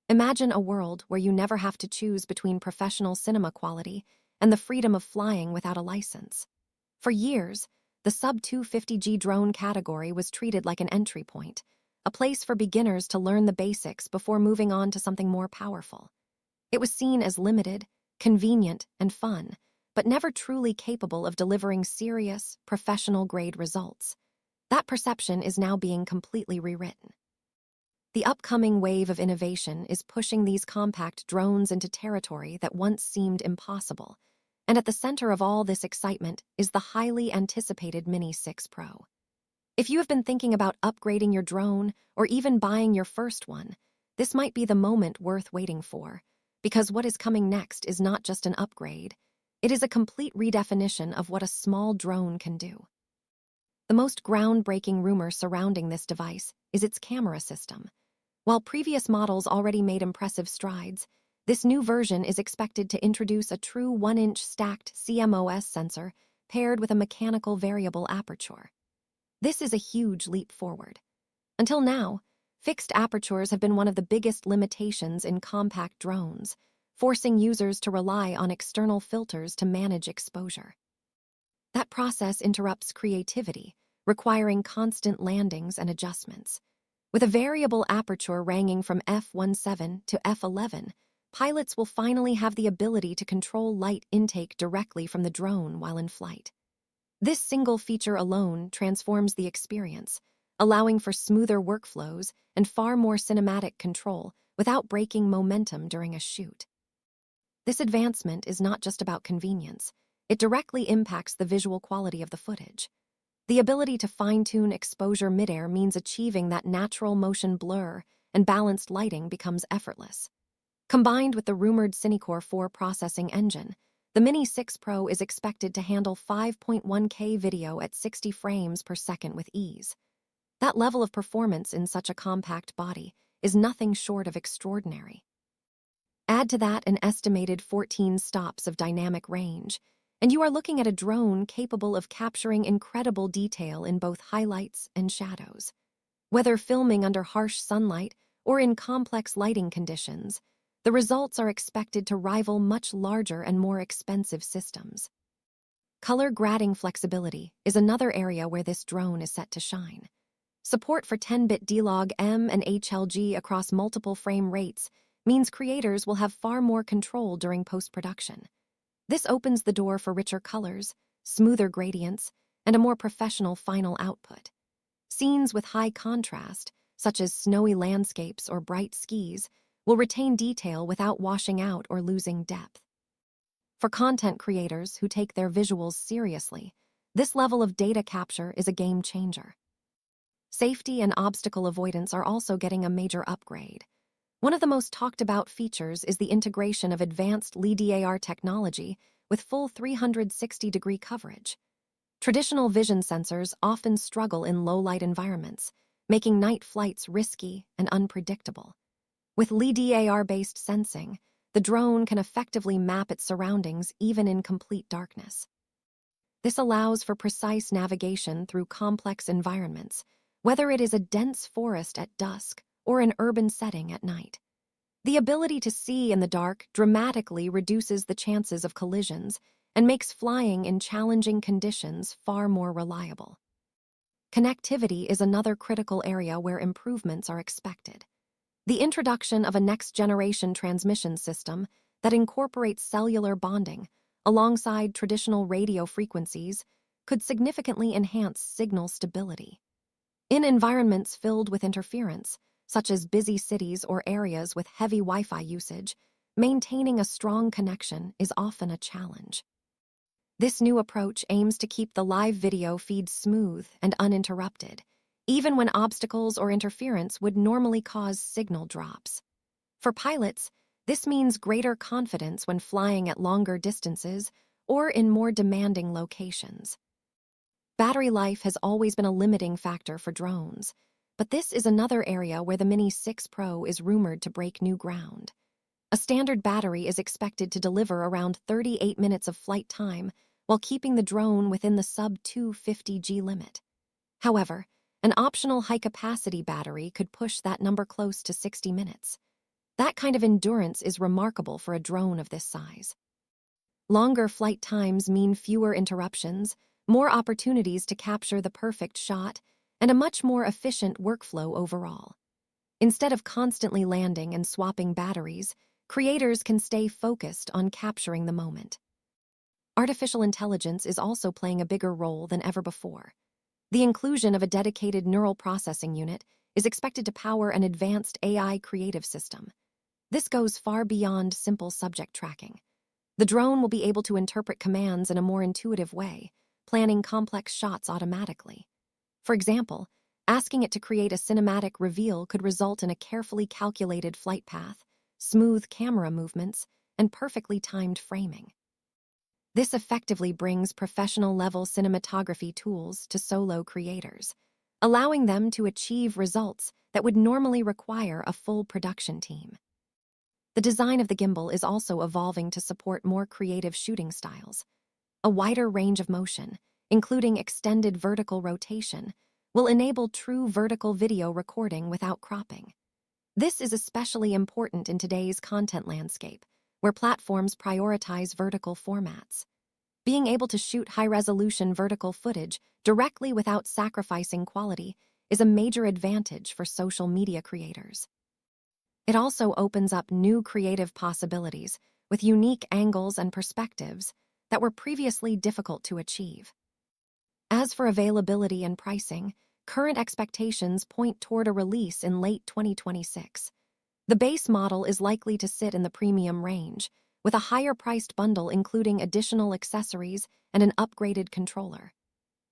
Imagine a world where you never have to choose between professional cinema quality and the freedom of flying without a license. For years, the sub-250G drone category was treated like an entry point, a place for beginners to learn the basics before moving on to something more powerful. It was seen as limited, convenient, and fun, but never truly capable of delivering serious, professional-grade results. That perception is now being completely rewritten. The upcoming wave of innovation is pushing these compact drones into territory that once seemed impossible, and at the center of all this excitement is the highly anticipated Mini 6 Pro. If you have been thinking about upgrading your drone or even buying your first one, this might be the moment worth waiting for, because what is coming next is not just an upgrade, it is a complete redefinition of what a small drone can do. The most groundbreaking rumor surrounding this device is its camera system. While previous models already made impressive strides, this new version is expected to introduce a true 1-inch stacked CMOS sensor paired with a mechanical variable aperture. This is a huge leap forward. Until now, fixed apertures have been one of the biggest limitations in compact drones, forcing users to rely on external filters to manage exposure. That process interrupts creativity, requiring constant landings and adjustments. With a variable aperture ranging from f1.7 to f11, pilots will finally have the ability to control light intake directly from the drone while in flight. This single feature alone transforms the experience, allowing for smoother workflows and far more cinematic control without breaking momentum during a shoot. This advancement is not just about convenience, it directly impacts the visual quality of the footage. The ability to fine-tune exposure midair means achieving that natural motion blur and balanced lighting becomes effortless. Combined with the rumored Cinecore 4 processing engine, the Mini 6 Pro is expected to handle 5.1K video at 60 frames per second with ease. That level of performance in such a compact body is nothing short of extraordinary. Add to that an estimated 14 stops of dynamic range, and you are looking at a drone capable of capturing incredible detail in both highlights and shadows. Whether filming under harsh sunlight or in complex lighting conditions, the results are expected to rival much larger and more expensive systems. Color grading flexibility is another area where this drone is set to shine. Support for 10-bit D-Log-M and HLG across multiple frame rates means creators will have far more control during post-production. This opens the door for richer colors, smoother gradients, and a more professional final output. Scenes with high contrast, such as snowy landscapes or bright skis, will retain detail without washing out or losing depth. For content creators who take their visuals seriously, this level of data capture is a game changer. Safety and obstacle avoidance are also getting a major upgrade. One of the most talked about features is the integration of advanced LiDAR technology with full 360-degree coverage. Traditional vision sensors often struggle in low-light environments, making night flights risky and unpredictable. With LiDAR-based sensing, the drone can effectively map its surroundings even in complete darkness. This allows for precise navigation through complex environments, whether it is a dense forest at dusk or an urban setting at night. The ability to see in the dark dramatically reduces the chances of collisions and makes flying in challenging conditions far more reliable. Connectivity is another critical area where improvements are expected. The introduction of a next-generation transmission system that incorporates cellular bonding alongside traditional radio frequencies could significantly enhance signal stability. In environments filled with interference, such as busy cities or areas with heavy Wi-Fi usage, maintaining a strong connection is often a challenge. This new approach aims to keep the live video feed smooth and uninterrupted, even when obstacles or interference would normally cause signal drops. For pilots, this means greater confidence when flying at longer distances or in more demanding locations. Battery life has always been a limiting factor for drones, but this is another area where the Mini 6 Pro is rumored to break new ground. A standard battery is expected to deliver around 38 minutes of flight time while keeping the drone within the sub-250G limit. However, an optional high-capacity battery could push that number close to 60 minutes. That kind of endurance is remarkable for a drone of this size. Longer flight times mean fewer interruptions, more opportunities to capture the perfect shot, and a much more efficient workflow overall. Instead of constantly landing and swapping batteries, creators can stay focused on capturing the moment. Artificial intelligence is also playing a bigger role than ever before. The inclusion of a dedicated neural processing unit is expected to power an advanced AI creative system. This goes far beyond simple subject tracking. The drone will be able to interpret commands in a more intuitive way, planning complex shots automatically. For example, asking it to create a cinematic reveal could result in a carefully calculated flight path, smooth camera movements, and perfectly timed framing. This effectively brings professional-level cinematography tools to solo creators, allowing them to achieve results that would normally require a full production team. The design of the gimbal is also evolving to support more creative shooting styles. A wider range of motion, including extended vertical rotation, will enable true vertical video recording without cropping. This is especially important in today's content landscape, where platforms prioritize vertical formats. Being able to shoot high-resolution vertical footage directly without sacrificing quality is a major advantage for social media creators. It also opens up new creative possibilities with unique angles and perspectives that were previously difficult to achieve. As for availability and pricing, current expectations point toward a release in late 2026. The base model is likely to sit in the premium range, with a higher-priced bundle including additional accessories and an upgraded controller.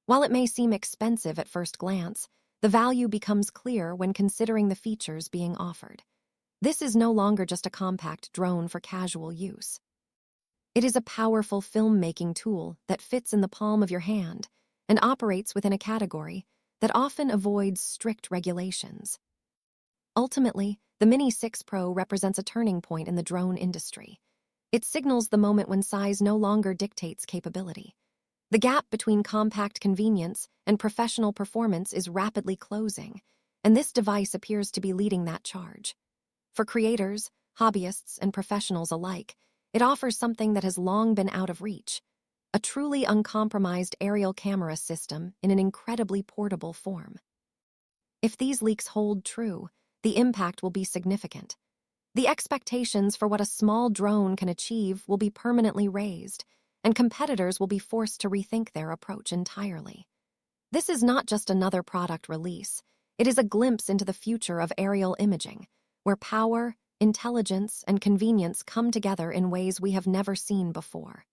While it may seem expensive at first glance, the value becomes clear when considering the features being offered. This is no longer just a compact drone for casual use. It is a powerful filmmaking tool that fits in the palm of your hand and operates within a category that often avoids strict regulations. Ultimately, the Mini 6 Pro represents a turning point in the drone industry. It signals the moment when size no longer dictates capability. The gap between compact convenience and professional performance is rapidly closing, and this device appears to be leading that charge. For creators, hobbyists, and professionals alike, it offers something that has long been out of reach: a truly uncompromised aerial camera system in an incredibly portable form. If these leaks hold true, the impact will be significant. The expectations for what a small drone can achieve will be permanently raised, and competitors will be forced to rethink their approach entirely. This is not just another product release, it is a glimpse into the future of aerial imaging, where power, intelligence, and convenience come together in ways we have never seen before.